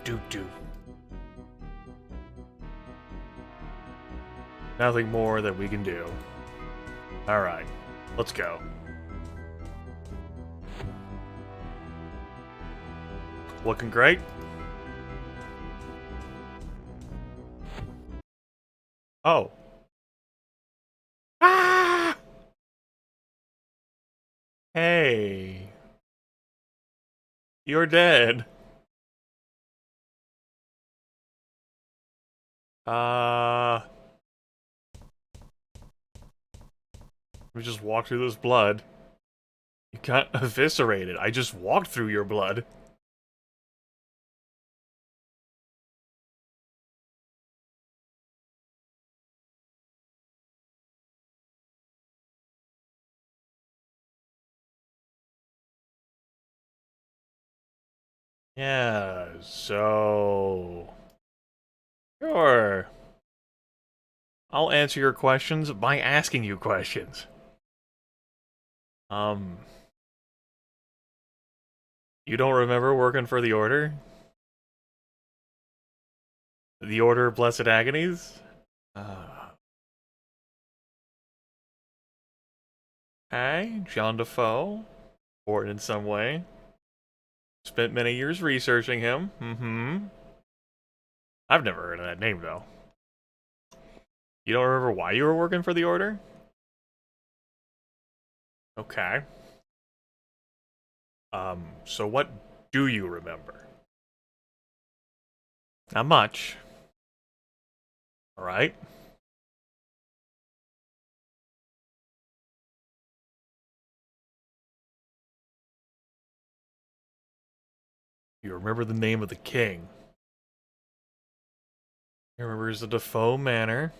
do. Nothing more that we can do. Alright, let's go. Looking great? Oh. Ah! Hey. You're dead. We just walked through this blood. You got eviscerated. I just walked through your blood. Yeah, so... Sure. I'll answer your questions by asking you questions. You don't remember working for the Order? The Order of Blessed Agonies? Okay, John Defoe. Important in some way. Spent many years researching him. Mm-hmm. I've never heard of that name, though. You don't remember why you were working for the Order? Okay. So what do you remember? Not much. Alright. You remember the name of the king. He remembers the Defoe Manor.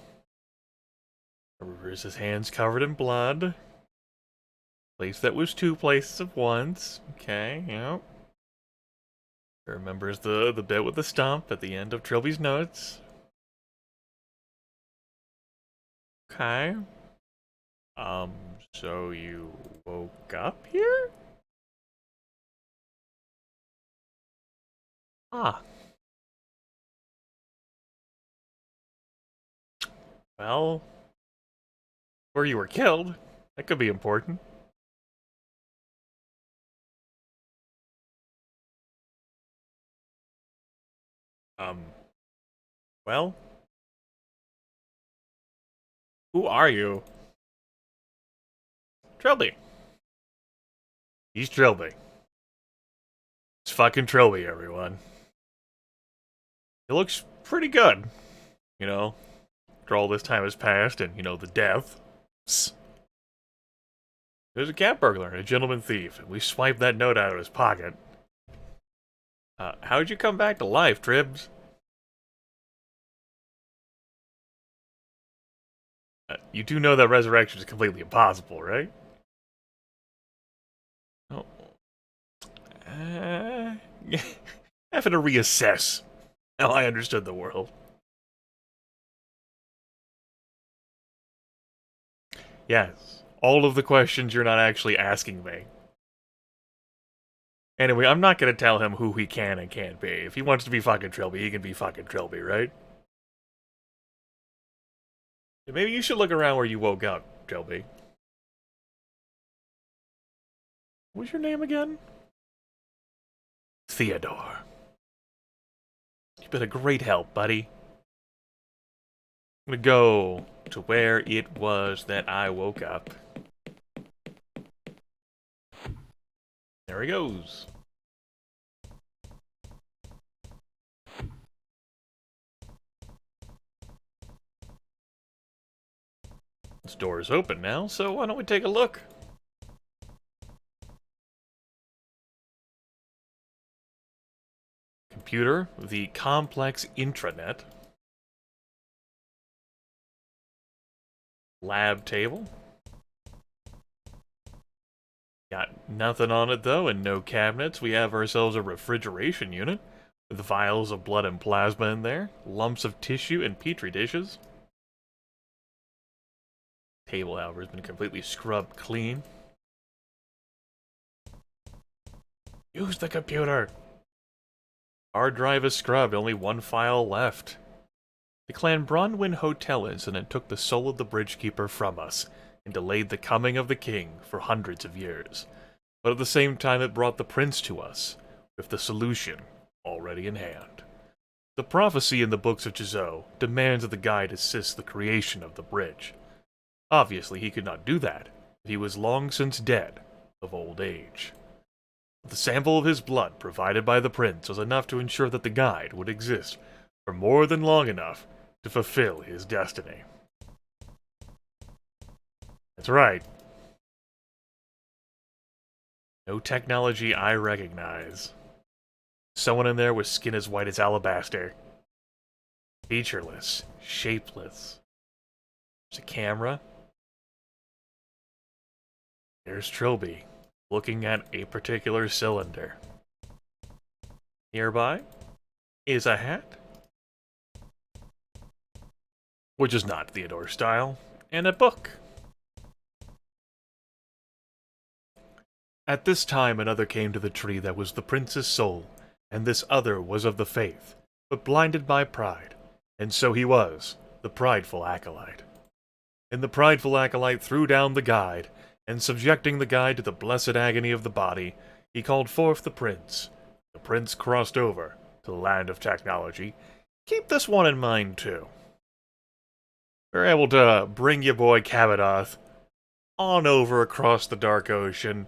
Remembers his hands covered in blood. Place that was two places at once. Okay, yep. Remembers the bit with the stump at the end of Trilby's notes. Okay. So you woke up here? Ah. Well, where you were killed. That could be important. Um, well, who are you? Trilby. He's Trilby. It's fucking Trilby, everyone. It looks pretty good. You know, after all this time has passed and, you know, the deaths. There's a cat burglar and a gentleman thief, and we swiped that note out of his pocket. How'd you come back to life, Tribs? You do know that resurrection is completely impossible, right? Oh. Having to reassess how I understood the world. Yes. All of the questions you're not actually asking me. Anyway, I'm not gonna tell him who he can and can't be. If he wants to be fucking Trilby, he can be fucking Trilby, right? Maybe you should look around where you woke up, Trilby. What's your name again? Theodore. You've been a great help, buddy. I'm gonna go to where it was that I woke up. There he goes. This door is open now, so why don't we take a look? Computer, the complex intranet. Lab table. Got nothing on it though, and no cabinets. We have ourselves a refrigeration unit with vials of blood and plasma in there, lumps of tissue and petri dishes. Table, however, has been completely scrubbed clean. Use the computer! Our drive is scrubbed, only one file left. The Clanbronwyn Hotel incident took the soul of the Bridgekeeper from us, and delayed the coming of the king for hundreds of years. But at the same time it brought the prince to us, with the solution already in hand. The prophecy in the books of Jizo demands that the guide assist the creation of the bridge. Obviously he could not do that, if he was long since dead of old age. The sample of his blood provided by the prince was enough to ensure that the guide would exist for more than long enough to fulfill his destiny. That's right. No technology I recognize. Someone in there with skin as white as alabaster. Featureless. Shapeless. There's a camera. There's Trilby, looking at a particular cylinder. Nearby is a hat, which is not Theodore style, and a book. At this time another came to the tree that was the prince's soul, and this other was of the faith, but blinded by pride, and so he was, the prideful acolyte. And the prideful acolyte threw down the guide, and subjecting the guide to the blessed agony of the body, he called forth the prince. The prince crossed over to the land of technology. Keep this one in mind, too. We're able to bring your boy Cabadoth on over across the Dark Ocean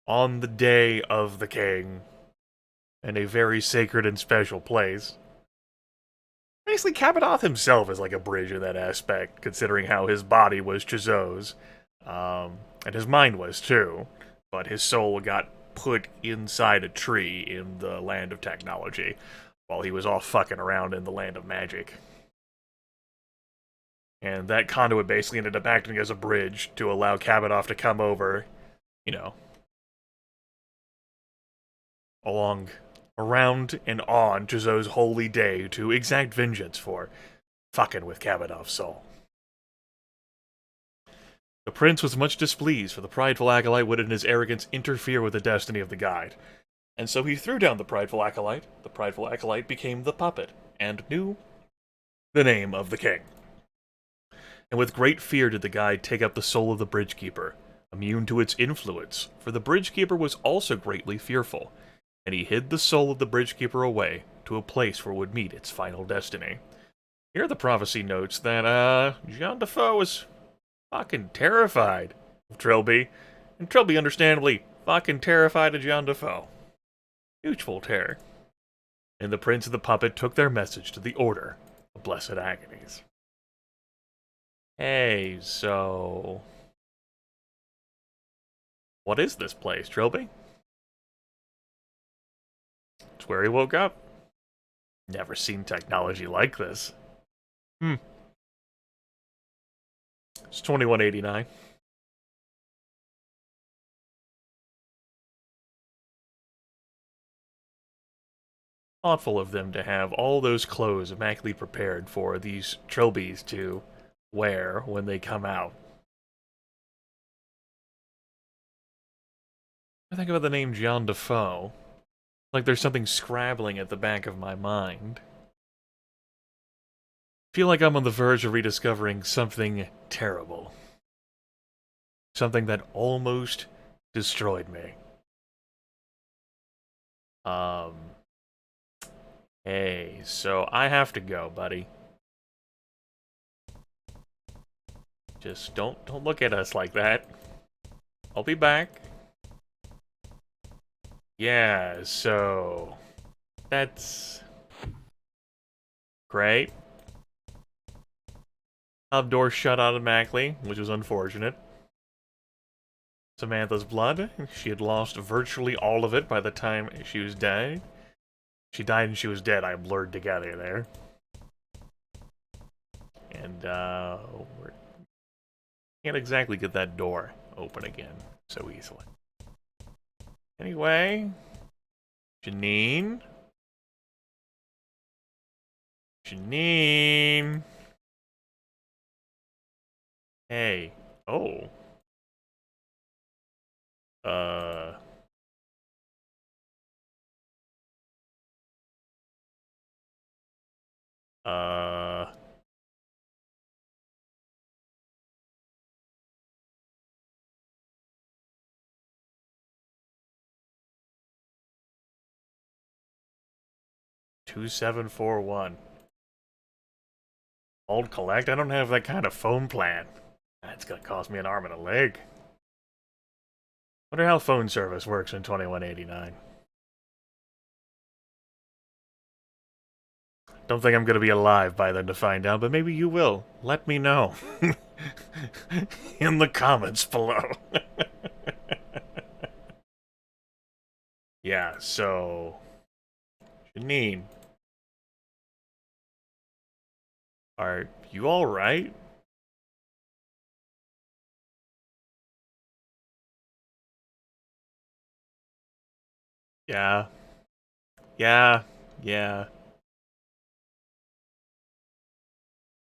on the day of the king, in a very sacred and special place. Basically, Cabadoth himself is like a bridge in that aspect, considering how his body was Chizo's, and his mind was too, but his soul got put inside a tree in the land of technology, while he was off fucking around in the land of magic. And that conduit basically ended up acting as a bridge to allow Cabadoth to come over, you know, along, around, and on Chizo's holy day to exact vengeance for fucking with Cabadoth's soul. The prince was much displeased, for the prideful acolyte would in his arrogance interfere with the destiny of the guide. And so he threw down the prideful acolyte. The prideful acolyte became the puppet, and knew the name of the king. And with great fear did the guide take up the soul of the Bridgekeeper, immune to its influence, for the Bridgekeeper was also greatly fearful, and he hid the soul of the Bridgekeeper away to a place where it would meet its final destiny. Here the prophecy notes that, Jean Defoe was fucking terrified of Trilby, and Trilby understandably fucking terrified of Jean Defoe. Mutual terror. And the prince and the puppet took their message to the Order of Blessed Agonies. Hey, so... what is this place, Trilby? It's where he woke up. Never seen technology like this. It's 2189. Thoughtful of them to have all those clothes immaculately prepared for these Trilbys to wear when they come out. I think about the name Jean Defoe. Like there's something scrabbling at the back of my mind. Feel like I'm on the verge of rediscovering something terrible. Something that almost destroyed me. Hey, so I have to go, buddy. Just don't look at us like that. I'll be back. Yeah, so that's great. Door shut automatically, which was unfortunate. Samantha's blood, she had lost virtually all of it by the time she was dead. She died and she was dead, I blurred together there. And, we can't exactly get that door open again so easily. Anyway, Janine? Hey. Oh. Uh... 2741. Old collect? I don't have that kind of phone plan. That's gonna cost me an arm and a leg. Wonder how phone service works in 2189. Don't think I'm gonna be alive by then to find out, but maybe you will. Let me know. In the comments below. Yeah, so... Janine. Are you alright? Yeah. Yeah. Yeah.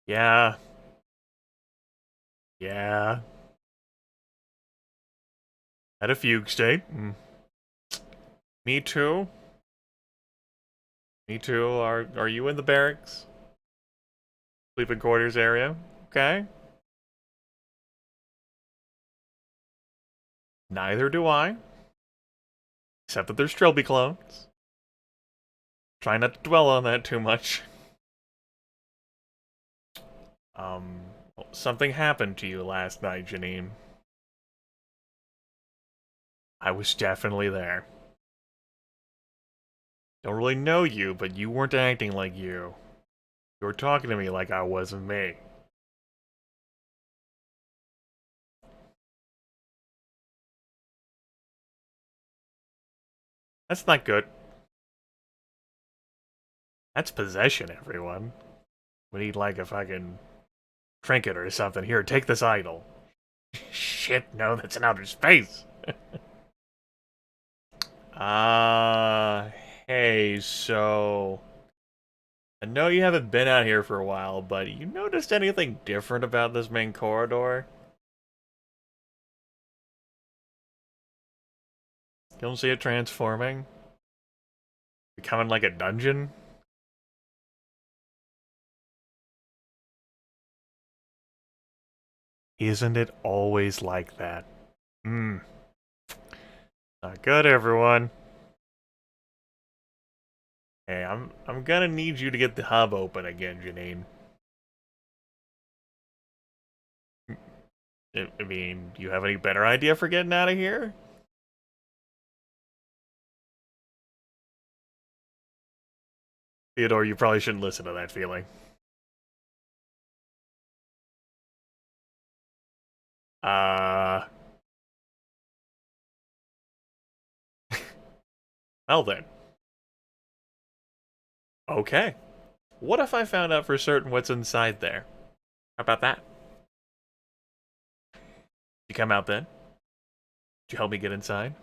Yeah. Yeah. Had a fugue state. Me too. Me too. Are you in the barracks? Sleeping quarters area? Okay. Neither do I. Except that there's Trilby clones. Try not to dwell on that too much. Um, something happened to you last night, Janine. I was definitely there. Don't really know you, but you weren't acting like you. You were talking to me like I wasn't me. That's not good. That's possession, everyone. We need like a fucking trinket or something. Here, take this idol. Shit, no, that's in outer space. Uh, hey, so... I know you haven't been out here for a while, but you noticed anything different about this main corridor? You don't see it transforming? Becoming like a dungeon? Isn't it always like that? Hmm. Not good, everyone. Hey, I'm gonna need you to get the hub open again, Janine. I mean, do you have any better idea for getting out of here? Theodore, you probably shouldn't listen to that feeling. Uh... Well then. Okay. What if I found out for certain what's inside there? How about that? You come out then? Did you help me get inside?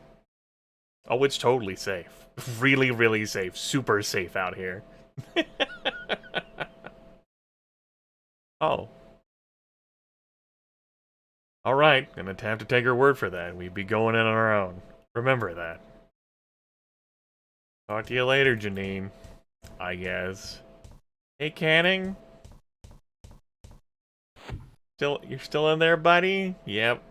Oh, it's totally safe. Really, really safe. Super safe out here. Oh. Alright, gonna have to take her word for that. We'd be going in on our own. Remember that. Talk to you later, Janine. I guess. Hey, Canning? You're still in there, buddy? Yep.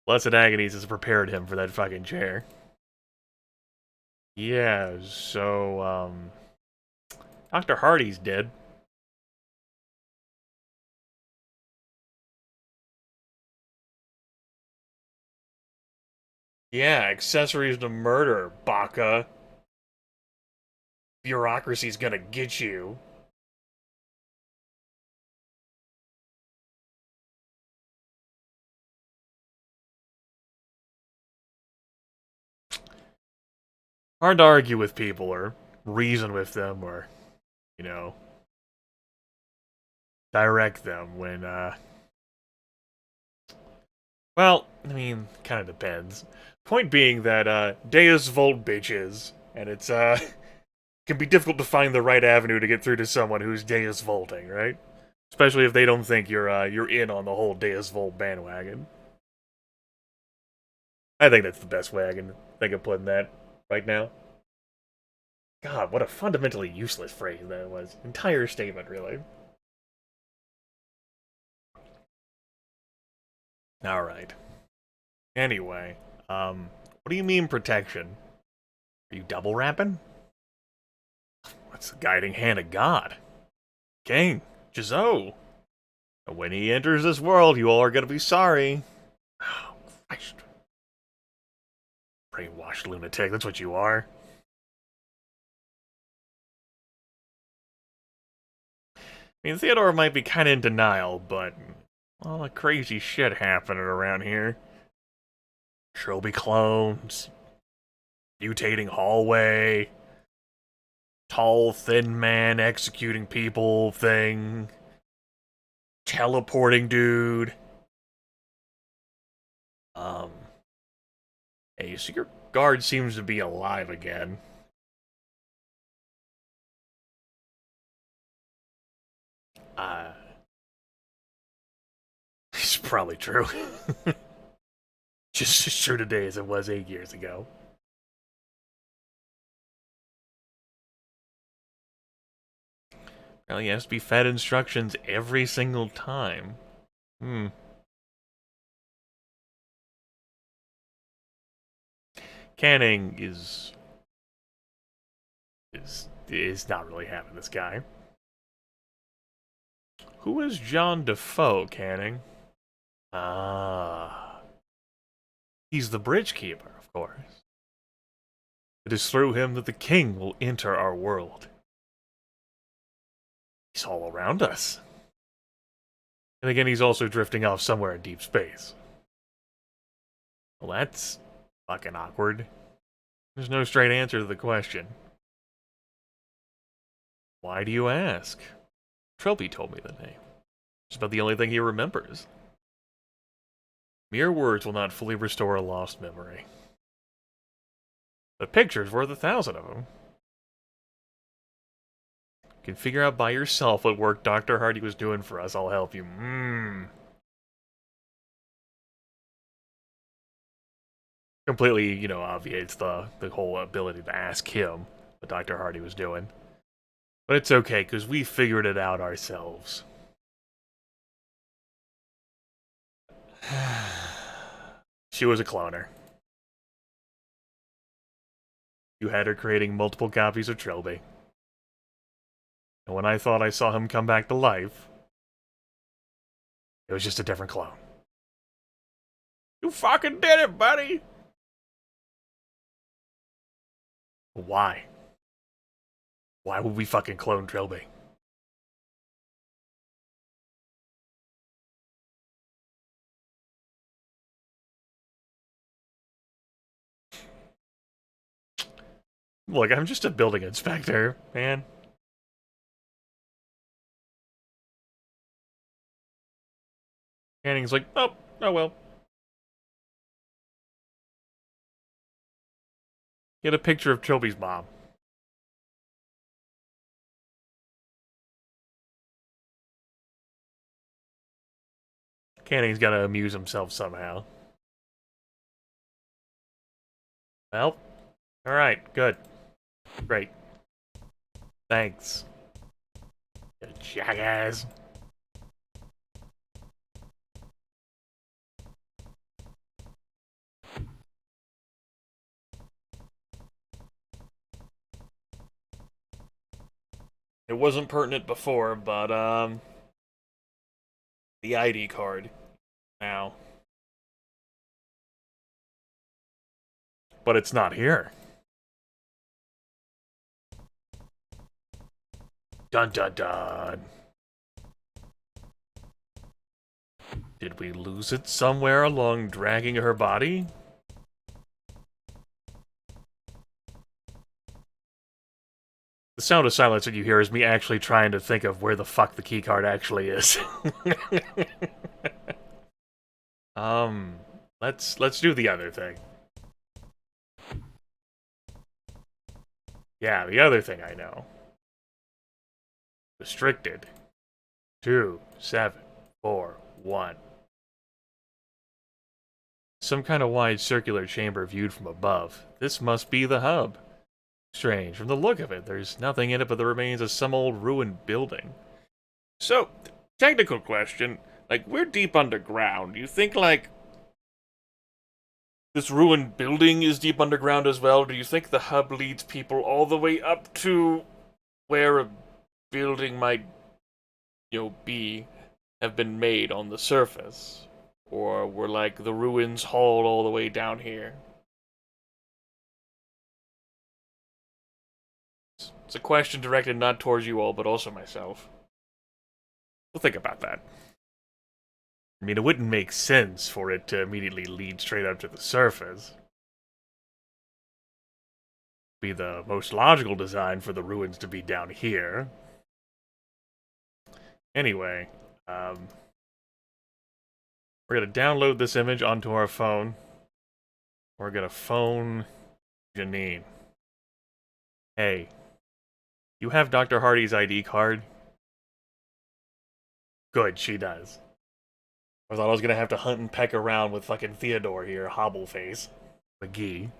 Blessed Agonies has prepared him for that fucking chair. Yeah, so, Dr. Hardy's dead. Yeah, accessories to murder, Baka. Bureaucracy's gonna get you. Hard to argue with people or reason with them or, you know, direct them when, well, I mean, kind of depends. Point being that, Deus Volt bitches, and it's, can be difficult to find the right avenue to get through to someone who's Deus Volting, right? Especially if they don't think you're in on the whole Deus Volt bandwagon. I think that's the best way I can think of putting that right now. God, what a fundamentally useless phrase that was. Entire statement, really. Alright. Anyway, what do you mean protection? Are you double rapping? That's the guiding hand of God. King, Jizo. When he enters this world, you all are gonna be sorry. Oh, Christ. Brainwashed lunatic, that's what you are. I mean, Theodore might be kinda in denial, but all the crazy shit happening around here. Trilby clones, mutating hallway, tall, thin man executing people thing, teleporting dude. Um, hey, so your guard seems to be alive again. Uh, it's probably true. Just as true today as it was 8 years ago. Well, he has to be fed instructions every single time. Canning is not really having this guy. Who is John Defoe, Canning? Ah. He's the bridge keeper, of course. It is through him that the king will enter our world. He's all around us. And again, he's also drifting off somewhere in deep space. Well, that's fucking awkward. There's no straight answer to the question. Why do you ask? Trilby told me the name. It's about the only thing he remembers. Mere words will not fully restore a lost memory. But picture's worth 1,000 of them. You can figure out by yourself what work Dr. Hardy was doing for us. I'll help you. Completely, obviates the whole ability to ask him what Dr. Hardy was doing. But it's okay, because we figured it out ourselves. She was a cloner. You had her creating multiple copies of Trilby. And when I thought I saw him come back to life, it was just a different clone. You fucking did it, buddy! Why? Why would we fucking clone Trilby? Look, I'm just a building inspector, man. Canning's like, oh well. Get a picture of Trilby's mom. Canning's gotta amuse himself somehow. Well, alright, good. Great. Thanks. You jackass. It wasn't pertinent before, but, the ID card. Now. But it's not here. Dun dun dun. Did we lose it somewhere along dragging her body? The sound of silence that you hear is me actually trying to think of where the fuck the keycard actually is. Let's do the other thing. Yeah, the other thing I know. Restricted. 2741. Some kind of wide circular chamber viewed from above. This must be the hub. Strange. From the look of it, there's nothing in it but the remains of some old ruined building. So, technical question. Like, we're deep underground. You think, like, this ruined building is deep underground as well? Do you think the hub leads people all the way up to where a building might, be, have been made on the surface? Or were, like, the ruins hauled all the way down here? It's a question directed not towards you all, but also myself. We'll think about that. I mean, it wouldn't make sense for it to immediately lead straight up to the surface. Be the most logical design for the ruins to be down here. Anyway, we're gonna download this image onto our phone. We're gonna phone Janine. Hey, you have Dr. Hardy's ID card? Good, she does. I thought I was gonna have to hunt and peck around with fucking Theodore here, Hobbleface. McGee.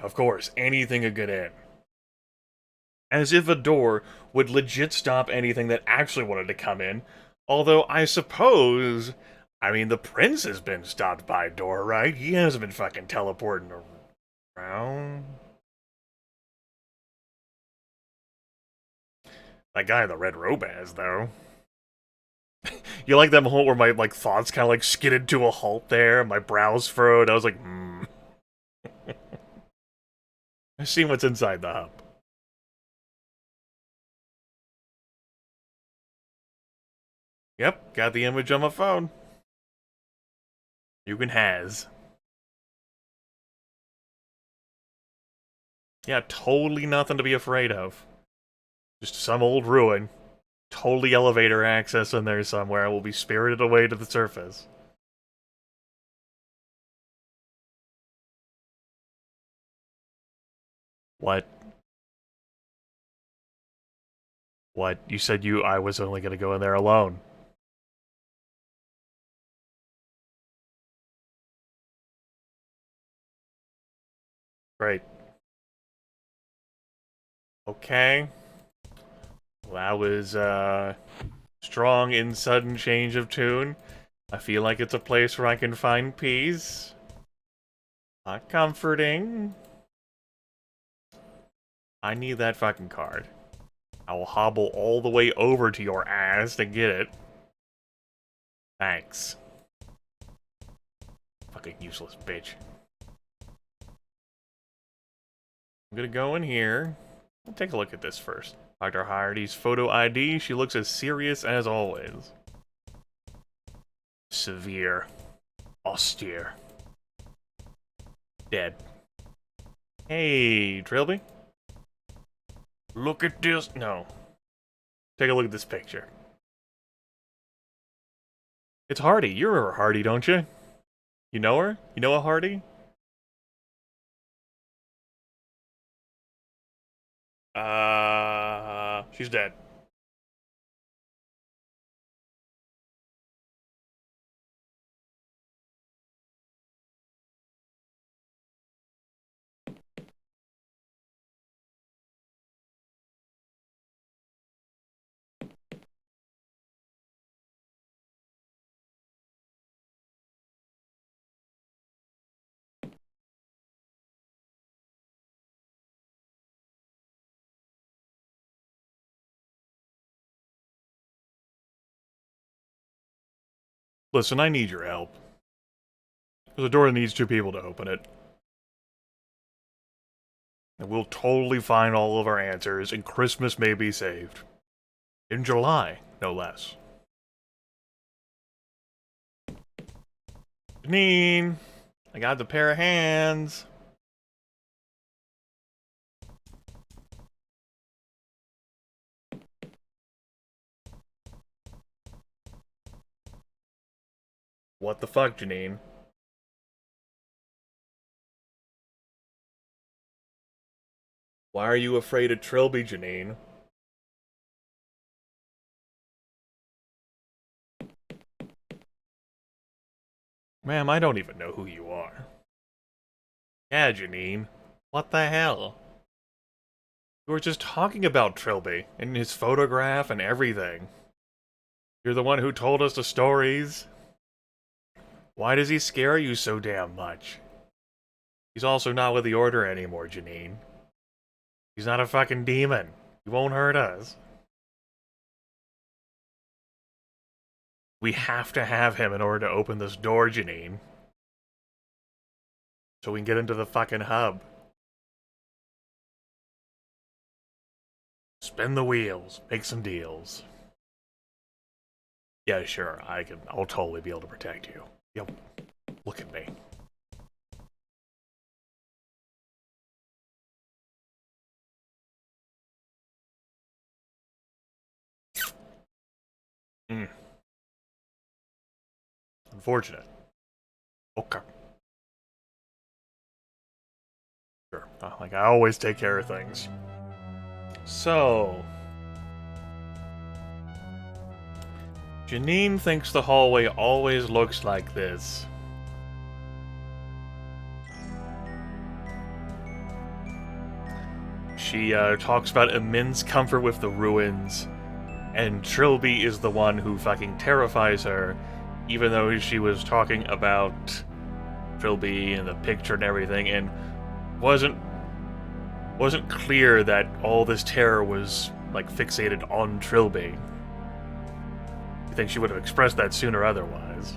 Of course, anything a good end. As if a door would legit stop anything that actually wanted to come in. Although, I suppose... I mean, the prince has been stopped by a door, right? He hasn't been fucking teleporting around. That guy in the red robe has, though. You like that moment where my like thoughts kind of like skidded to a halt there, my brows furrowed. I was like, I've seen what's inside the hub. Yep, got the image on my phone. You can has. Yeah, totally nothing to be afraid of. Just some old ruin. Totally elevator access in there somewhere. Will be spirited away to the surface. What? What? You said I was only gonna go in there alone. Great. Okay. Well, that was, strong and sudden change of tune. I feel like it's a place where I can find peace. Not comforting. I need that fucking card. I will hobble all the way over to your ass to get it. Thanks. Fucking useless bitch. I'm gonna go in here. We'll take a look at this first. Dr. Hardy's photo ID. She looks as serious as always. Severe. Austere. Dead. Hey, Trilby. Look at this. No. Take a look at this picture. It's Hardy. You remember Hardy, don't you? You know her? You know a Hardy? She's dead. Listen, I need your help. There's a door that needs two people to open it. And we'll totally find all of our answers, and Christmas may be saved. In July, no less. Janine! I got the pair of hands. What the fuck, Janine? Why are you afraid of Trilby, Janine? Ma'am, I don't even know who you are. Yeah, Janine. What the hell? You were just talking about Trilby, and his photograph and everything. You're the one who told us the stories. Why does he scare you so damn much? He's also not with the Order anymore, Janine. He's not a fucking demon. He won't hurt us. We have to have him in order to open this door, Janine. So we can get into the fucking hub. Spin the wheels. Make some deals. Yeah, sure. I'll totally be able to protect you. Yep. Look at me. Unfortunate. Okay. Sure. Like, I always take care of things. So... Janine thinks the hallway always looks like this. She talks about immense comfort with the ruins, and Trilby is the one who fucking terrifies her, even though she was talking about Trilby and the picture and everything, and wasn't clear that all this terror was like fixated on Trilby. I think she would have expressed that sooner otherwise.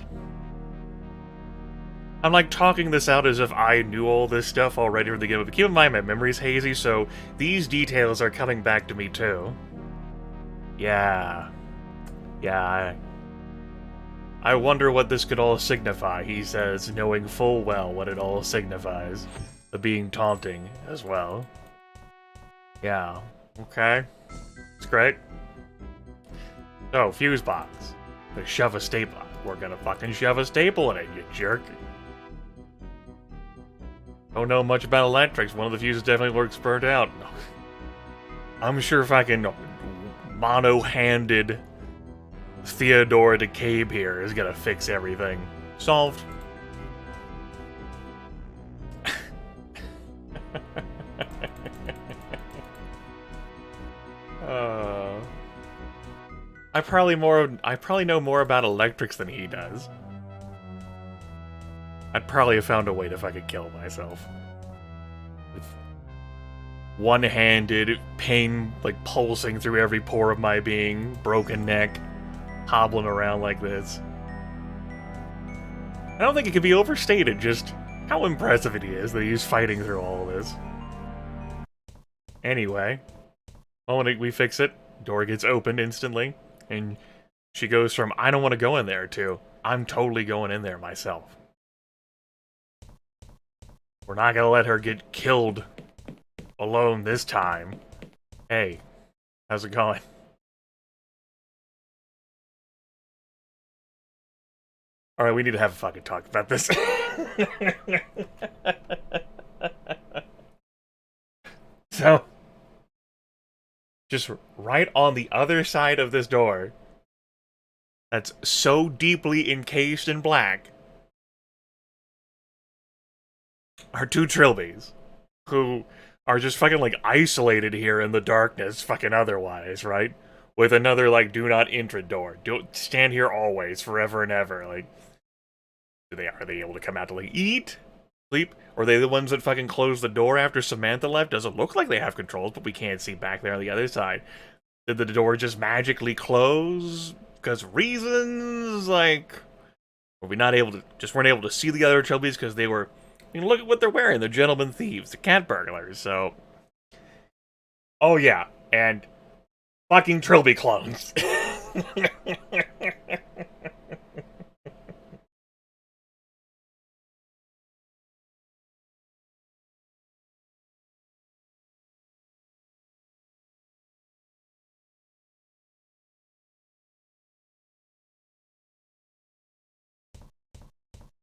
I'm like talking this out as if I knew all this stuff already from the beginning, but keep in mind my memory's hazy, so these details are coming back to me too. Yeah. Yeah, I wonder what this could all signify, he says, knowing full well what it all signifies. The being taunting as well. Yeah. Okay. It's great. So, fuse box. They shove a staple. We're gonna fucking shove a staple in it, you jerk. Don't know much about electrics. One of the fuses definitely works burnt out. I'm sure fucking mono-handed Theodore DeCabe here is gonna fix everything. Solved. I probably know more about electrics than he does. I'd probably have found a way to fucking kill myself. With one-handed, pain like pulsing through every pore of my being, broken neck, hobbling around like this. I don't think it could be overstated just how impressive it is that he's fighting through all of this. Anyway, moment we fix it, door gets opened instantly, and she goes from, I don't want to go in there, to, I'm totally going in there myself. We're not gonna let her get killed alone this time. Hey, how's it going? Alright, we need to have a fucking talk about this. So, just right on the other side of this door, that's so deeply encased in black, are two Trilbys, who are just fucking, like, isolated here in the darkness, fucking otherwise, right? With another, like, do not enter door. Don't stand here always, forever and ever, like... Are they able to come out to, like, eat? Sleep? Or are they the ones that fucking closed the door after Samantha left? Doesn't look like they have controls, but we can't see back there on the other side. Did the door just magically close? Because reasons, like... Were we not able to... Just weren't able to see the other Trilbys because they were... I mean, look at what they're wearing. They're gentlemen thieves. They're cat burglars, so... Oh, yeah. And... Fucking Trilby clones.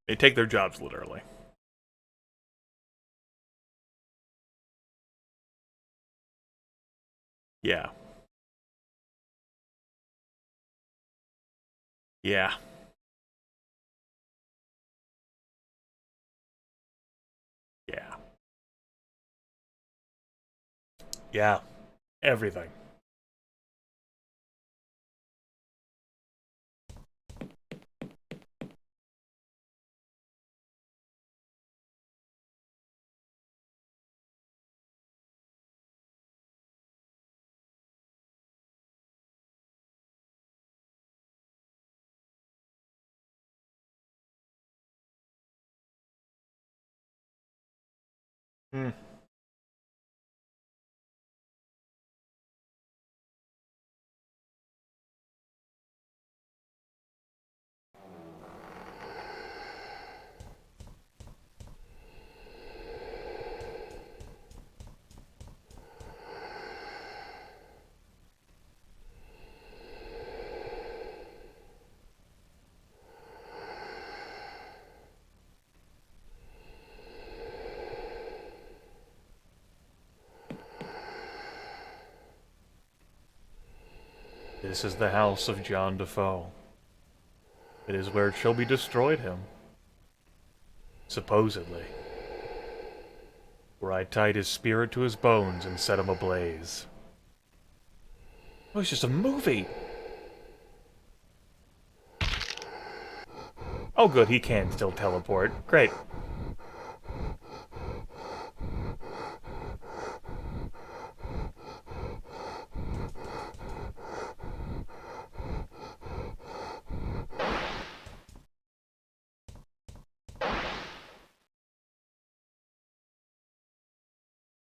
They take their jobs literally. Yeah. Yeah. Yeah, everything. Hmm. This is the house of John Defoe. It is where Trilby destroyed him. Supposedly. Where I tied his spirit to his bones and set him ablaze. Oh, it's just a movie! Oh good, he can still teleport. Great.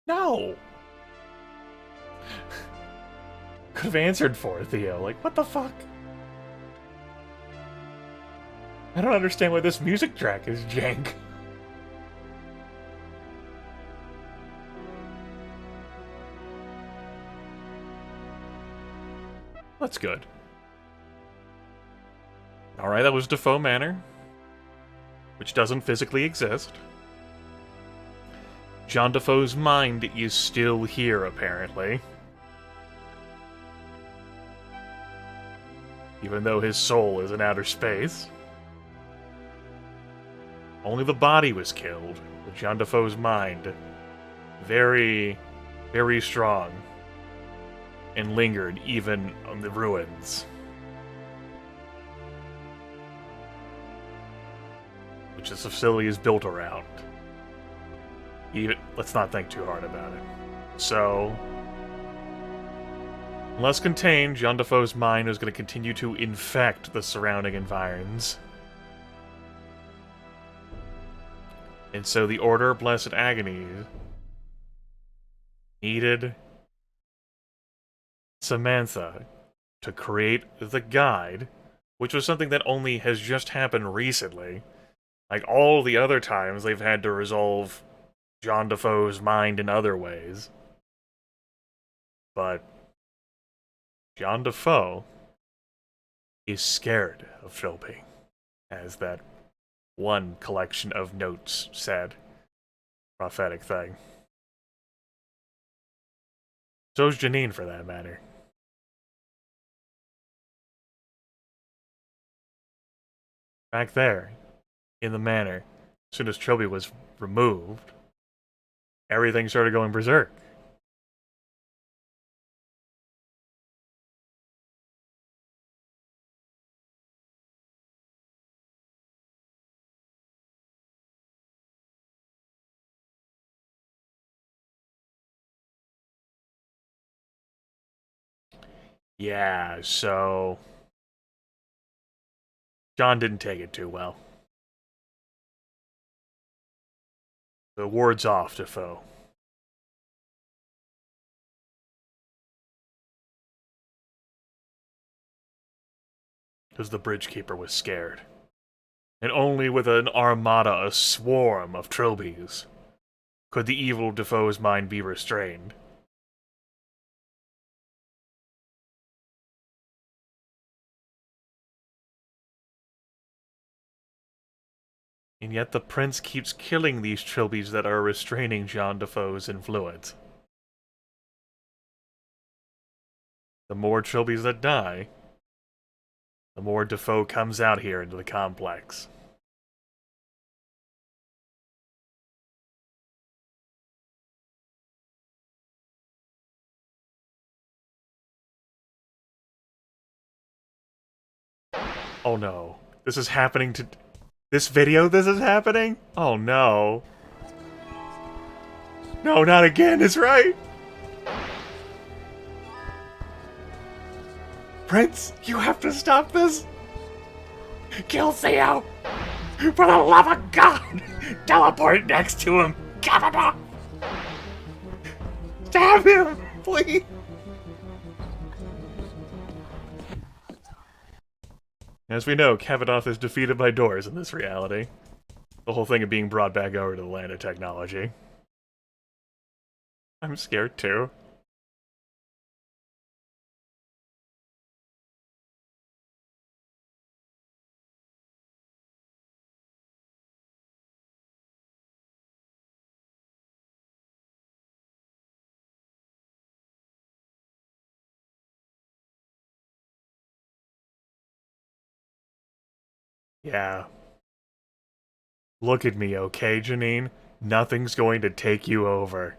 No! Could have answered for it, Theo. Like, what the fuck? I don't understand why this music track is jank. That's good. Alright, that was Defoe Manor. Which doesn't physically exist. John Defoe's mind is still here, apparently. Even though his soul is in outer space. Only the body was killed, but John Defoe's mind, very, very strong, and lingered even on the ruins. Which this facility is built around. Let's not think too hard about it. So, unless contained, John Defoe's mind is going to continue to infect the surrounding environs. And so the Order of Blessed Agony needed Samantha to create the guide, which was something that only has just happened recently. Like all the other times, they've had to resolve John Defoe's mind in other ways. But John Defoe is scared of Trilby, as that one collection of notes said. Prophetic thing. So's Janine, for that matter. Back there, in the manor, as soon as Trilby was removed, everything started going berserk. Yeah, so John didn't take it too well. The ward's off, Defoe. Because the Bridgekeeper was scared. And only with an armada, a swarm of Trilbys, could the evil Defoe's mind be restrained. And yet the prince keeps killing these Trilbys that are restraining John Defoe's influence. The more Trilbys that die, the more Defoe comes out here into the complex. Oh no. This is happening to... This video, this is happening? Oh no. No, not again, it's right! Prince, you have to stop this! Kill Theo! For the love of God! Teleport next to him! Kavanaugh! Stab him! Please! As we know, Kavanaugh is defeated by doors in this reality. The whole thing of being brought back over to the land of technology. I'm scared too. Yeah. Look at me, okay, Janine? Nothing's going to take you over.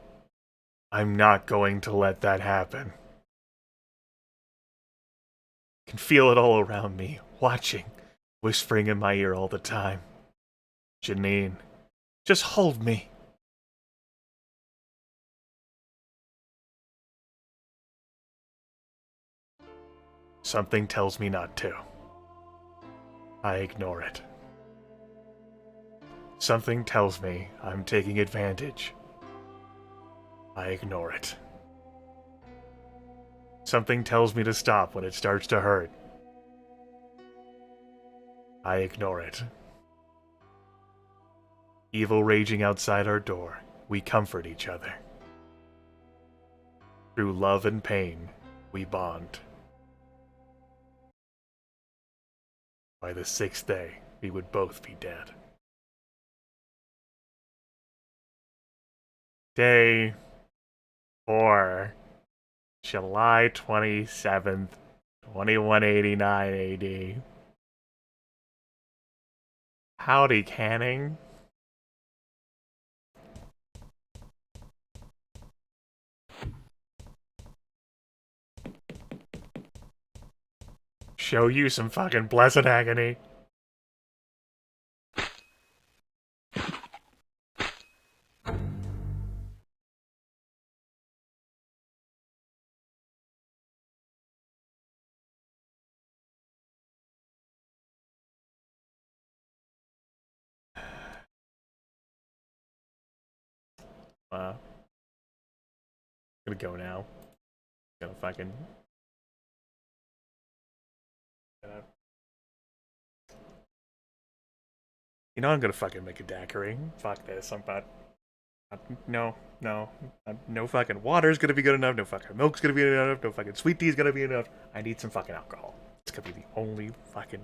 I'm not going to let that happen. I can feel it all around me, watching, whispering in my ear all the time. Janine, just hold me. Something tells me not to. I ignore it. Something tells me I'm taking advantage. I ignore it. Something tells me to stop when it starts to hurt. I ignore it. Evil raging outside our door, we comfort each other. Through love and pain, we bond. By the 6th day, we would both be dead. Day 4, July 27th, 2189 AD. Howdy, Canning. Show you some fucking blessed agony. I'm gonna go now. I'm gonna fucking... You know I'm gonna fucking make a daiquiri. Fuck this, I'm about... No fucking water's gonna be good enough, no fucking milk's gonna be good enough, no fucking sweet tea's gonna be enough. I need some fucking alcohol. It's gonna be the only fucking...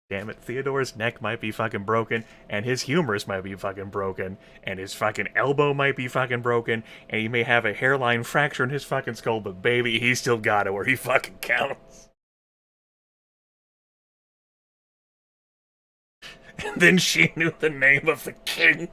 Damn it, Theodore's neck might be fucking broken, and his humerus might be fucking broken, and his fucking elbow might be fucking broken, and he may have a hairline fracture in his fucking skull, but baby, he still got it where he fucking counts. And then she knew the name of the king.